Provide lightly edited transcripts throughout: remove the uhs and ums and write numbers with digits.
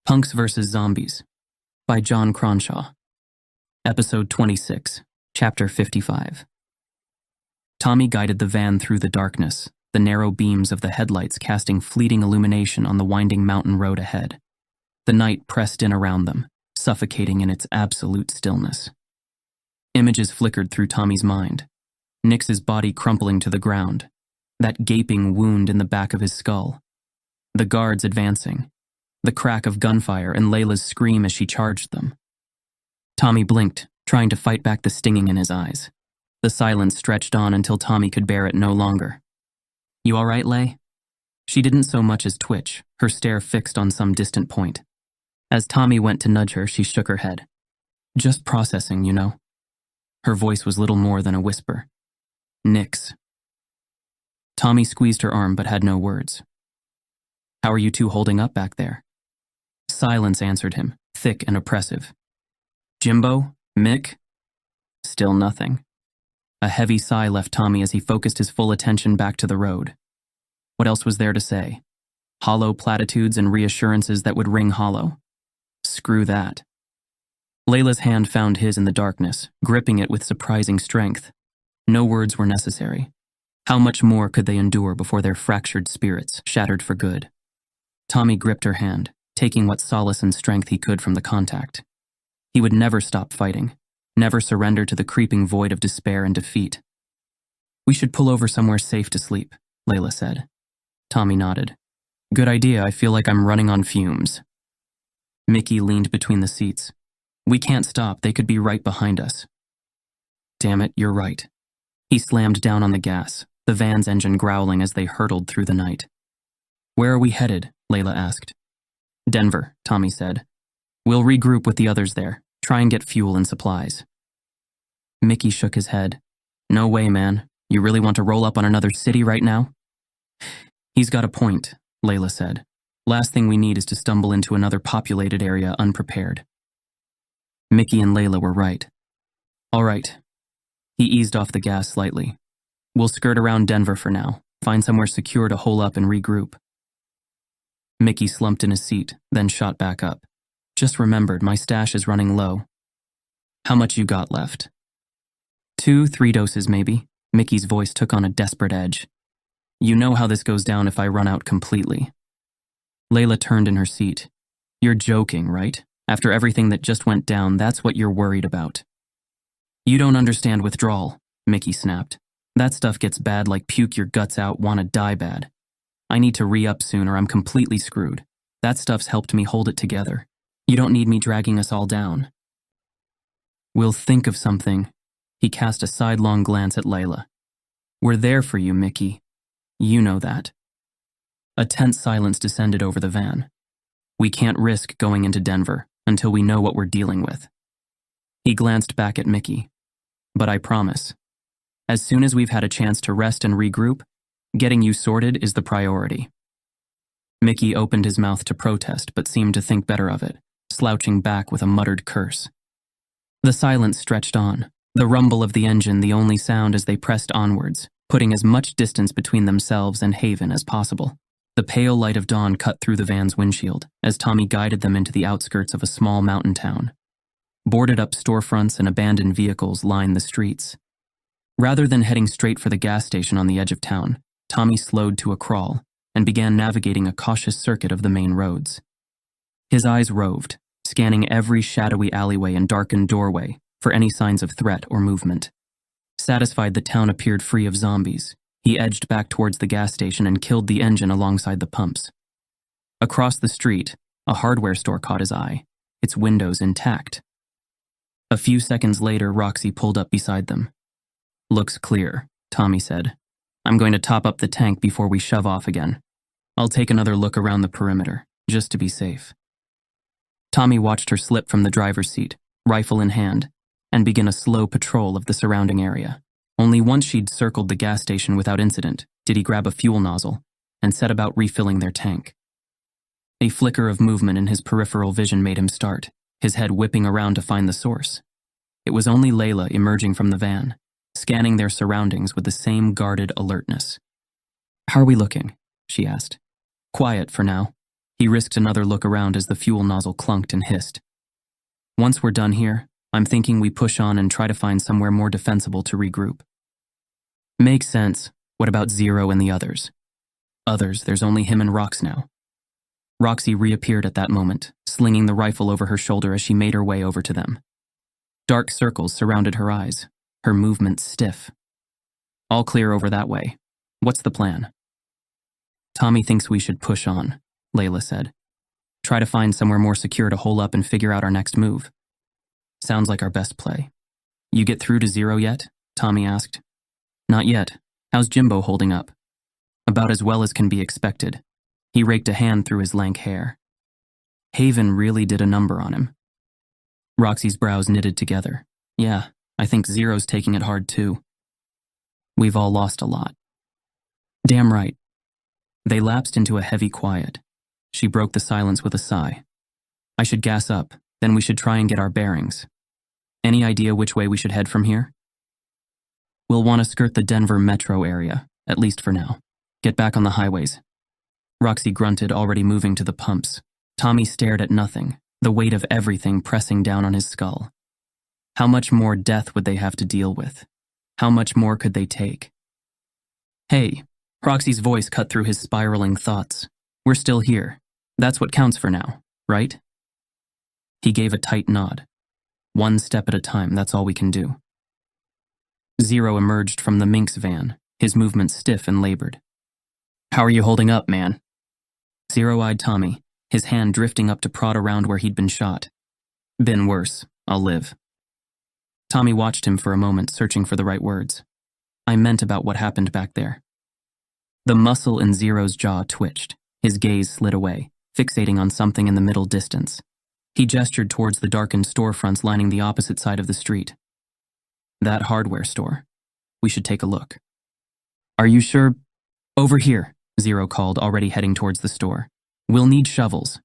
Punks vs. Zombies by John Cronshaw. Episode 26, Chapter 55. Tommy guided the van through the darkness, the narrow beams of the headlights casting fleeting illumination on the winding mountain road ahead. The night pressed in around them, suffocating in its absolute stillness. Images flickered through Tommy's mind. Nix's body crumpling to the ground, that gaping wound in the back of his skull. The guards advancing. The crack of gunfire and Layla's scream as she charged them. Tommy blinked, trying to fight back the stinging in his eyes. The silence stretched on until Tommy could bear it no longer. "You all right, Lay?" She didn't so much as twitch, her stare fixed on some distant point. As Tommy went to nudge her, she shook her head. "Just processing, you know." Her voice was little more than a whisper. "Nix." Tommy squeezed her arm but had no words. "How are you two holding up back there?" Silence answered him, thick and oppressive. "Jimbo? Mick?" Still nothing. A heavy sigh left Tommy as he focused his full attention back to the road. What else was there to say? Hollow platitudes and reassurances that would ring hollow. Screw that. Layla's hand found his in the darkness, gripping it with surprising strength. No words were necessary. How much more could they endure before their fractured spirits shattered for good? Tommy gripped her hand, taking what solace and strength he could from the contact. He would never stop fighting, never surrender to the creeping void of despair and defeat. "We should pull over somewhere safe to sleep," Layla said. Tommy nodded. "Good idea, I feel like I'm running on fumes." Mickey leaned between the seats. "We can't stop, they could be right behind us." "Damn it, you're right." He slammed down on the gas, the van's engine growling as they hurtled through the night. "Where are we headed?" Layla asked. "Denver," Tommy said. "We'll regroup with the others there, try and get fuel and supplies." Mickey shook his head. "No way, man. You really want to roll up on another city right now?" "He's got a point," Layla said. "Last thing we need is to stumble into another populated area unprepared." Mickey and Layla were right. "All right." He eased off the gas slightly. "We'll skirt around Denver for now, find somewhere secure to hole up and regroup." Mickey slumped in his seat, then shot back up. "Just remembered, my stash is running low." "How much you got left?" 2-3 doses maybe." Mickey's voice took on a desperate edge. "You know how this goes down if I run out completely." Layla turned in her seat. "You're joking, right? After everything that just went down, that's what you're worried about." "You don't understand withdrawal," Mickey snapped. "That stuff gets bad like puke your guts out, wanna die bad. I need to re-up soon or I'm completely screwed. That stuff's helped me hold it together. You don't need me dragging us all down." "We'll think of something." He cast a sidelong glance at Layla. "We're there for you, Mickey. You know that." A tense silence descended over the van. "We can't risk going into Denver until we know what we're dealing with." He glanced back at Mickey. "But I promise. As soon as we've had a chance to rest and regroup, getting you sorted is the priority." Mickey opened his mouth to protest but seemed to think better of it, slouching back with a muttered curse. The silence stretched on, the rumble of the engine the only sound as they pressed onwards, putting as much distance between themselves and haven as possible. The pale light of dawn cut through the van's windshield as Tommy guided them into the outskirts of a small mountain town. Boarded-up storefronts and abandoned vehicles lined the streets. Rather than heading straight for the gas station on the edge of town, Tommy slowed to a crawl and began navigating a cautious circuit of the main roads. His eyes roved, scanning every shadowy alleyway and darkened doorway for any signs of threat or movement. Satisfied the town appeared free of zombies, he edged back towards the gas station and killed the engine alongside the pumps. Across the street, a hardware store caught his eye, its windows intact. A few seconds later, Roxy pulled up beside them. "Looks clear," Tommy said. "I'm going to top up the tank before we shove off again. I'll take another look around the perimeter, just to be safe." Tommy watched her slip from the driver's seat, rifle in hand, and begin a slow patrol of the surrounding area. Only once she'd circled the gas station without incident did he grab a fuel nozzle and set about refilling their tank. A flicker of movement in his peripheral vision made him start, his head whipping around to find the source. It was only Layla emerging from the van, scanning their surroundings with the same guarded alertness. "How are we looking?" she asked. "Quiet for now." He risked another look around as the fuel nozzle clunked and hissed. Once we're done here, I'm thinking we push on and try to find somewhere more defensible to regroup. Makes sense. What about Zero and the others? Others, there's only him and Rox now. Roxy reappeared at that moment, slinging the rifle over her shoulder as she made her way over to them. Dark circles surrounded her eyes, her movements stiff. All clear over that way. What's the plan? Tommy thinks we should push on, Layla said. Try to find somewhere more secure to hole up and figure out our next move. Sounds like our best play. You get through to Zero yet? Tommy asked. Not yet. How's Jimbo holding up? About as well as can be expected. He raked a hand through his lank hair. Haven really did a number on him. Roxy's brows knitted together. Yeah, I think Zero's taking it hard too. We've all lost a lot. Damn right. They lapsed into a heavy quiet. She broke the silence with a sigh. I should gas up, then we should try and get our bearings. Any idea which way we should head from here? We'll want to skirt the Denver metro area, at least for now. Get back on the highways. Roxy grunted, already moving to the pumps. Tommy stared at nothing, the weight of everything pressing down on his skull. How much more death would they have to deal with? How much more could they take? Hey, Roxy's voice cut through his spiraling thoughts. We're still here. That's what counts for now, right? He gave a tight nod. One step at a time, that's all we can do. Zero emerged from the Minx van, his movements stiff and labored. How are you holding up, man? Zero-eyed Tommy, his hand drifting up to prod around where he'd been shot. Been worse. I'll live. Tommy watched him for a moment, searching for the right words. I meant about what happened back there. The muscle in Zero's jaw twitched. His gaze slid away, fixating on something in the middle distance. He gestured towards the darkened storefronts lining the opposite side of the street. That hardware store. We should take a look. Are you sure? Over here, Zero called, already heading towards the store. We'll need shovels.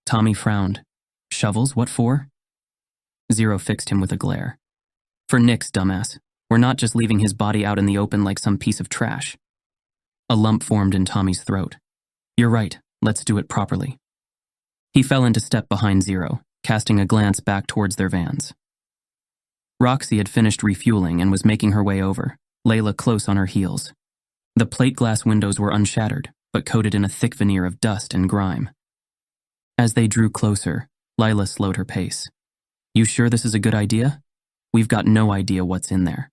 Tommy frowned. Shovels? What for? Zero fixed him with a glare. For Nick's, dumbass. We're not just leaving his body out in the open like some piece of trash. A lump formed in Tommy's throat. You're right, let's do it properly. He fell into step behind Zero, casting a glance back towards their vans. Roxy had finished refueling and was making her way over, Layla close on her heels. The plate glass windows were unshattered, but coated in a thick veneer of dust and grime. As they drew closer, Layla slowed her pace. You sure this is a good idea? We've got no idea what's in there.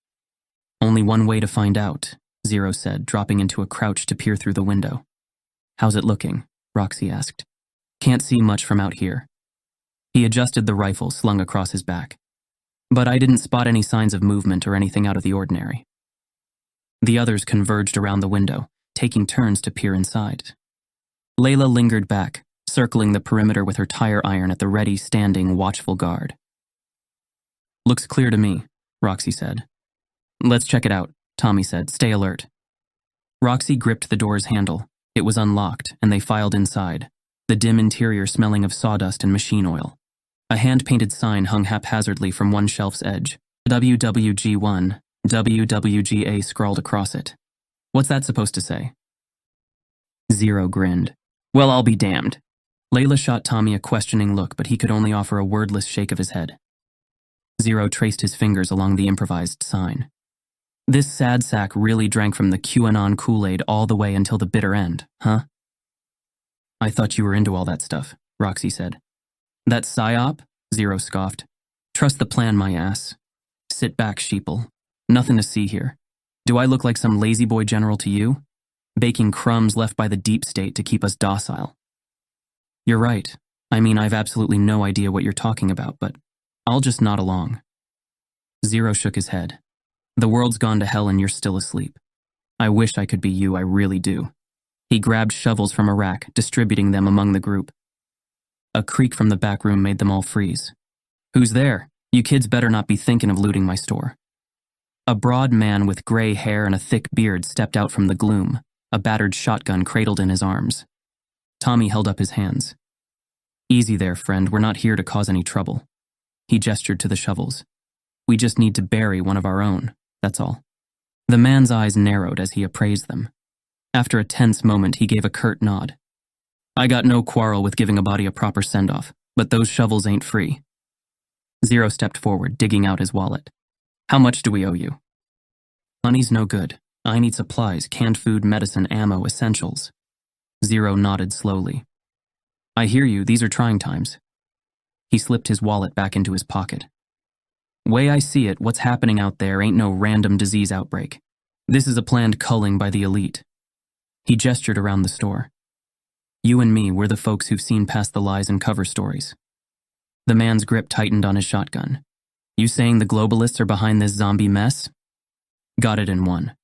Only one way to find out, Zero said, dropping into a crouch to peer through the window. How's it looking? Roxy asked. Can't see much from out here. He adjusted the rifle slung across his back. But I didn't spot any signs of movement or anything out of the ordinary. The others converged around the window, taking turns to peer inside. Layla lingered back, circling the perimeter with her tire iron at the ready, standing, watchful guard. Looks clear to me, Roxy said. Let's check it out, Tommy said. Stay alert. Roxy gripped the door's handle. It was unlocked, and they filed inside, the dim interior smelling of sawdust and machine oil. A hand-painted sign hung haphazardly from one shelf's edge. WWG1, WWGA scrawled across it. What's that supposed to say? Zero grinned. Well, I'll be damned. Layla shot Tommy a questioning look, but he could only offer a wordless shake of his head. Zero traced his fingers along the improvised sign. This sad sack really drank from the QAnon Kool-Aid all the way until the bitter end, huh? I thought you were into all that stuff, Roxy said. That psyop? Zero scoffed. Trust the plan, my ass. Sit back, sheeple. Nothing to see here. Do I look like some lazy boy general to you? Baking crumbs left by the deep state to keep us docile. You're right. I mean, I've absolutely no idea what you're talking about, but I'll just nod along. Zero shook his head. The world's gone to hell and you're still asleep. I wish I could be you, I really do. He grabbed shovels from a rack, distributing them among the group. A creak from the back room made them all freeze. Who's there? You kids better not be thinking of looting my store. A broad man with gray hair and a thick beard stepped out from the gloom, a battered shotgun cradled in his arms. Tommy held up his hands. Easy there, friend, we're not here to cause any trouble. He gestured to the shovels. We just need to bury one of our own, that's all. The man's eyes narrowed as he appraised them. After a tense moment, he gave a curt nod. I got no quarrel with giving a body a proper send-off, but those shovels ain't free. Zero stepped forward, digging out his wallet. How much do we owe you? Money's no good. I need supplies, canned food, medicine, ammo, essentials. Zero nodded slowly. I hear you, these are trying times. He slipped his wallet back into his pocket. Way I see it, what's happening out there ain't no random disease outbreak. This is a planned culling by the elite. He gestured around the store. You and me, we're the folks who've seen past the lies and cover stories. The man's grip tightened on his shotgun. You saying the globalists are behind this zombie mess? Got it in one.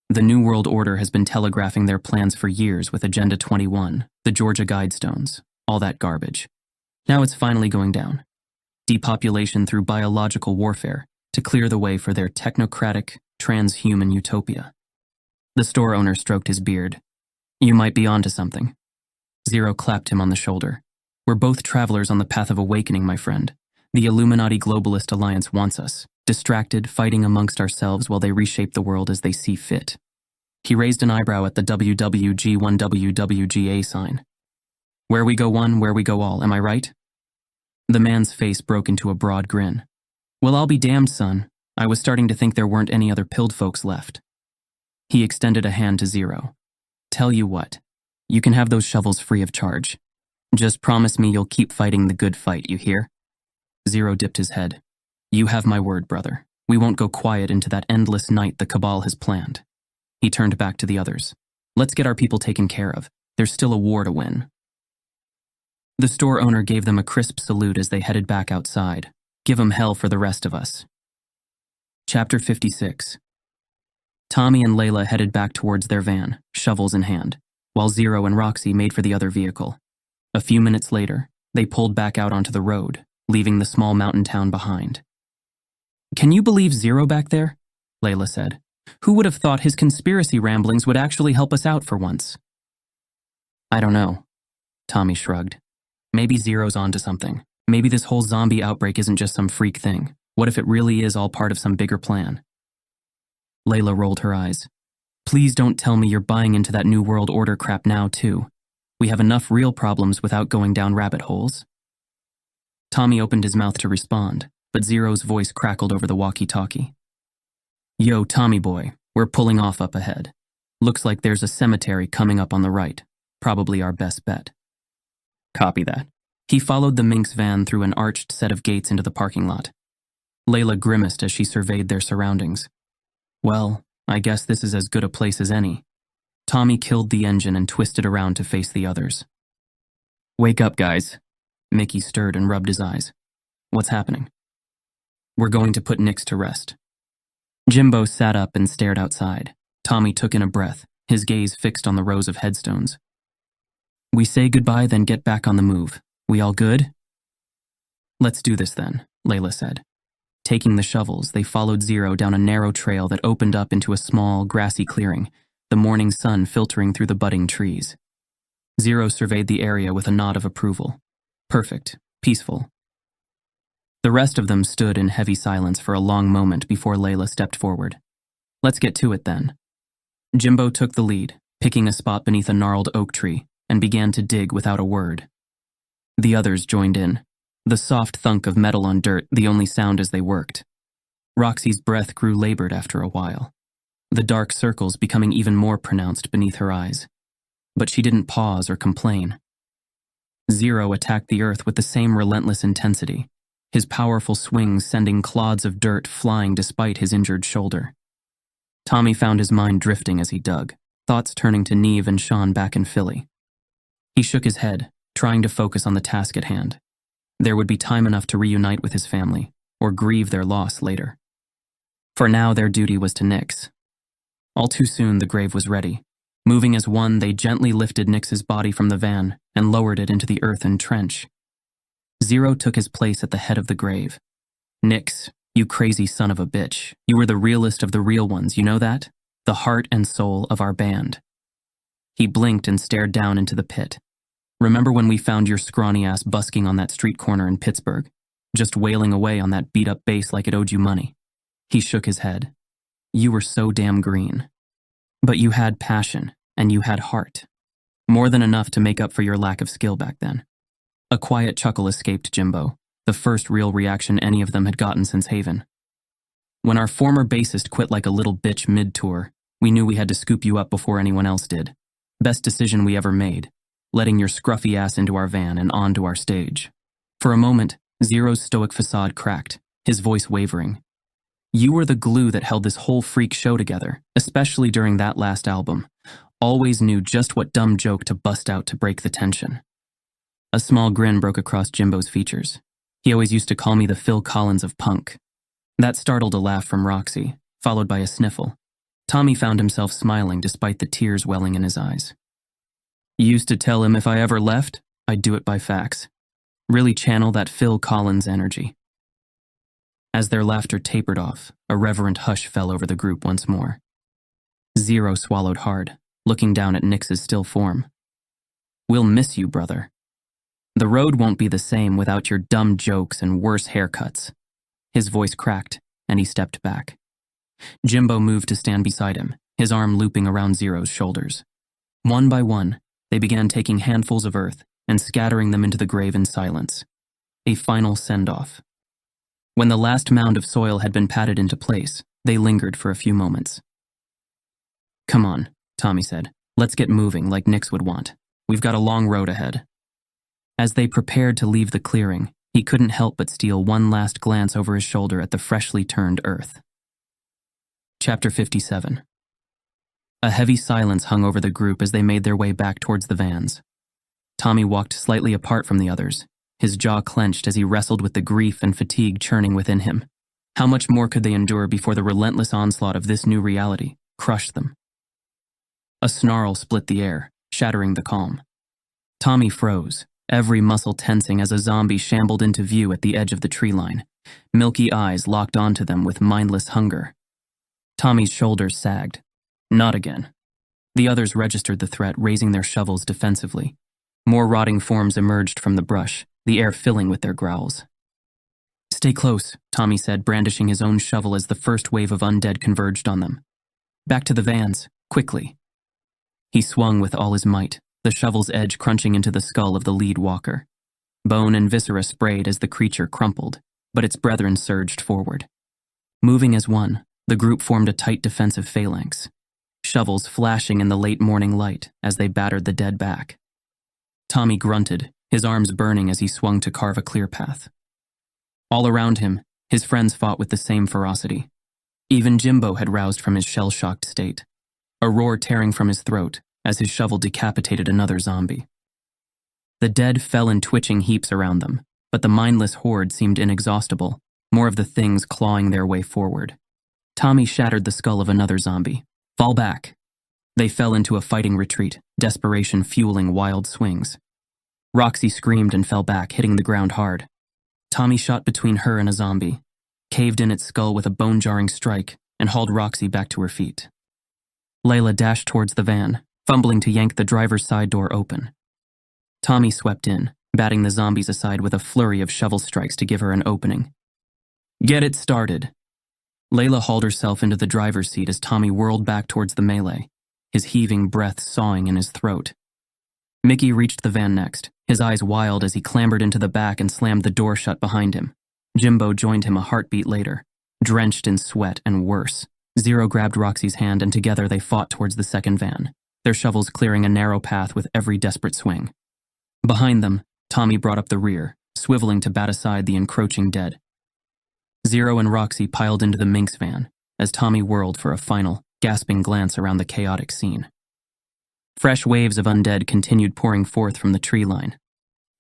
The New World Order has been telegraphing their plans for years with Agenda 21, the Georgia Guidestones, all that garbage. Now it's finally going down. Depopulation through biological warfare to clear the way for their technocratic, transhuman utopia. The store owner stroked his beard. You might be onto something. Zero clapped him on the shoulder. We're both travelers on the path of awakening, my friend. The Illuminati Globalist Alliance wants us, distracted, fighting amongst ourselves while they reshape the world as they see fit. He raised an eyebrow at the WWG1WWGA sign. Where we go one, where we go all, am I right? The man's face broke into a broad grin. Well, I'll be damned, son. I was starting to think there weren't any other pilled folks left. He extended a hand to Zero. Tell you what, you can have those shovels free of charge. Just promise me you'll keep fighting the good fight, you hear? Zero dipped his head. You have my word, brother. We won't go quiet into that endless night the Cabal has planned. He turned back to the others. Let's get our people taken care of. There's still a war to win. The store owner gave them a crisp salute as they headed back outside. Give 'em hell for the rest of us. Chapter 56. Tommy and Layla headed back towards their van, shovels in hand, while Zero and Roxy made for the other vehicle. A few minutes later, they pulled back out onto the road, leaving the small mountain town behind. Can you believe Zero back there? Layla said. Who would have thought his conspiracy ramblings would actually help us out for once? I don't know. Tommy shrugged. Maybe Zero's onto something. Maybe this whole zombie outbreak isn't just some freak thing. What if it really is all part of some bigger plan? Layla rolled her eyes. Please don't tell me you're buying into that New World Order crap now, too. We have enough real problems without going down rabbit holes. Tommy opened his mouth to respond, but Zero's voice crackled over the walkie-talkie. Yo, Tommy boy, we're pulling off up ahead. Looks like there's a cemetery coming up on the right. Probably our best bet. Copy that. He followed the Minx van through an arched set of gates into the parking lot. Layla grimaced as she surveyed their surroundings. Well, I guess this is as good a place as any. Tommy killed the engine and twisted around to face the others. Wake up, guys. Mickey stirred and rubbed his eyes. What's happening? We're going to put Nix to rest. Jimbo sat up and stared outside. Tommy took in a breath, his gaze fixed on the rows of headstones. We say goodbye, then get back on the move. We all good? Let's do this then, Layla said. Taking the shovels, they followed Zero down a narrow trail that opened up into a small, grassy clearing, the morning sun filtering through the budding trees. Zero surveyed the area with a nod of approval. Perfect, peaceful. The rest of them stood in heavy silence for a long moment before Layla stepped forward. Let's get to it then. Jimbo took the lead, picking a spot beneath a gnarled oak tree, and began to dig without a word. The others joined in, the soft thunk of metal on dirt the only sound as they worked. Roxy's breath grew labored after a while, the dark circles becoming even more pronounced beneath her eyes. But she didn't pause or complain. Zero attacked the earth with the same relentless intensity, his powerful swings sending clods of dirt flying despite his injured shoulder. Tommy found his mind drifting as he dug, thoughts turning to Neve and Sean back in Philly. He shook his head, trying to focus on the task at hand. There would be time enough to reunite with his family, or grieve their loss later. For now, their duty was to Nix. All too soon, the grave was ready. Moving as one, they gently lifted Nix's body from the van and lowered it into the earthen trench. Zero took his place at the head of the grave. Nix, you crazy son of a bitch, you were the realest of the real ones, you know that? The heart and soul of our band. He blinked and stared down into the pit. Remember when we found your scrawny ass busking on that street corner in Pittsburgh, just wailing away on that beat-up bass like it owed you money? He shook his head. You were so damn green. But you had passion, and you had heart. More than enough to make up for your lack of skill back then. A quiet chuckle escaped Jimbo, the first real reaction any of them had gotten since Haven. When our former bassist quit like a little bitch mid-tour, we knew we had to scoop you up before anyone else did. Best decision we ever made, letting your scruffy ass into our van and onto our stage. For a moment, Zero's stoic facade cracked, his voice wavering. You were the glue that held this whole freak show together, especially during that last album. Always knew just what dumb joke to bust out to break the tension. A small grin broke across Jimbo's features. He always used to call me the Phil Collins of punk. That startled a laugh from Roxy, followed by a sniffle. Tommy found himself smiling despite the tears welling in his eyes. Used to tell him if I ever left, I'd do it by fax. Really channel that Phil Collins energy. As their laughter tapered off, a reverent hush fell over the group once more. Zero swallowed hard, looking down at Nix's still form. We'll miss you, brother. The road won't be the same without your dumb jokes and worse haircuts. His voice cracked, and he stepped back. Jimbo moved to stand beside him, his arm looping around Zero's shoulders. One by one, they began taking handfuls of earth and scattering them into the grave in silence. A final send-off. When the last mound of soil had been patted into place, they lingered for a few moments. Come on, Tommy said. Let's get moving like Nix would want. We've got a long road ahead. As they prepared to leave the clearing, he couldn't help but steal one last glance over his shoulder at the freshly turned earth. Chapter 57. A heavy silence hung over the group as they made their way back towards the vans. Tommy walked slightly apart from the others, his jaw clenched as he wrestled with the grief and fatigue churning within him. How much more could they endure before the relentless onslaught of this new reality crushed them? A snarl split the air, shattering the calm. Tommy froze, every muscle tensing as a zombie shambled into view at the edge of the tree line, milky eyes locked onto them with mindless hunger. Tommy's shoulders sagged. Not again. The others registered the threat, raising their shovels defensively. More rotting forms emerged from the brush, the air filling with their growls. Stay close, Tommy said, brandishing his own shovel as the first wave of undead converged on them. Back to the vans, quickly. He swung with all his might, the shovel's edge crunching into the skull of the lead walker. Bone and viscera sprayed as the creature crumpled, but its brethren surged forward. Moving as one, the group formed a tight defensive phalanx, shovels flashing in the late morning light as they battered the dead back. Tommy grunted, his arms burning as he swung to carve a clear path. All around him, his friends fought with the same ferocity. Even Jimbo had roused from his shell-shocked state, a roar tearing from his throat as his shovel decapitated another zombie. The dead fell in twitching heaps around them, but the mindless horde seemed inexhaustible, more of the things clawing their way forward. Tommy shattered the skull of another zombie. Fall back. They fell into a fighting retreat, desperation fueling wild swings. Roxy screamed and fell back, hitting the ground hard. Tommy shot between her and a zombie, caved in its skull with a bone-jarring strike, and hauled Roxy back to her feet. Layla dashed towards the van, fumbling to yank the driver's side door open. Tommy swept in, batting the zombies aside with a flurry of shovel strikes to give her an opening. Get it started. Layla hauled herself into the driver's seat as Tommy whirled back towards the melee, his heaving breath sawing in his throat. Mickey reached the van next, his eyes wild as he clambered into the back and slammed the door shut behind him. Jimbo joined him a heartbeat later, drenched in sweat and worse. Zero grabbed Roxy's hand and together they fought towards the second van, their shovels clearing a narrow path with every desperate swing. Behind them, Tommy brought up the rear, swiveling to bat aside the encroaching dead. Zero and Roxy piled into the Minx van as Tommy whirled for a final, gasping glance around the chaotic scene. Fresh waves of undead continued pouring forth from the tree line.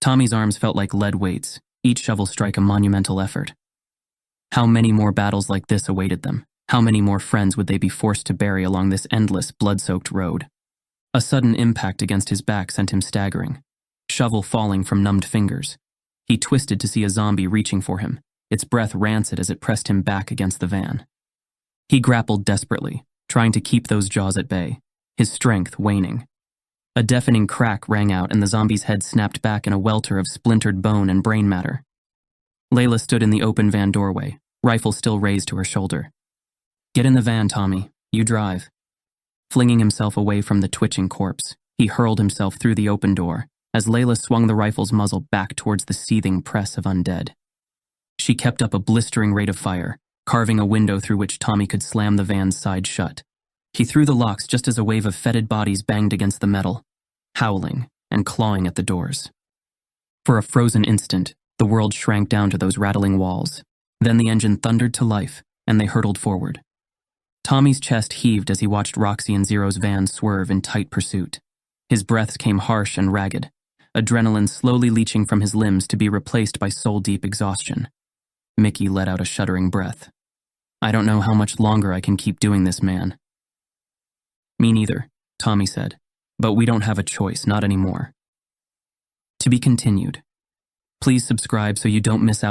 Tommy's arms felt like lead weights, each shovel strike a monumental effort. How many more battles like this awaited them? How many more friends would they be forced to bury along this endless, blood-soaked road? A sudden impact against his back sent him staggering, shovel falling from numbed fingers. He twisted to see a zombie reaching for him, its breath rancid as it pressed him back against the van. He grappled desperately, trying to keep those jaws at bay, his strength waning. A deafening crack rang out and the zombie's head snapped back in a welter of splintered bone and brain matter. Layla stood in the open van doorway, rifle still raised to her shoulder. Get in the van, Tommy. You drive. Flinging himself away from the twitching corpse, He hurled himself through the open door as Layla swung the rifle's muzzle back towards the seething press of undead. She kept up a blistering rate of fire, carving a window through which Tommy could slam the van's side shut. He threw the locks just as a wave of fetid bodies banged against the metal, howling and clawing at the doors. For a frozen instant, the world shrank down to those rattling walls. Then the engine thundered to life, and they hurtled forward. Tommy's chest heaved as he watched Roxy and Zero's van swerve in tight pursuit. His breaths came harsh and ragged, adrenaline slowly leaching from his limbs to be replaced by soul-deep exhaustion. Mickey let out a shuddering breath. "I don't know how much longer I can keep doing this, man." "Me neither," Tommy said, "but we don't have a choice, not anymore." To be continued. Please subscribe so you don't miss out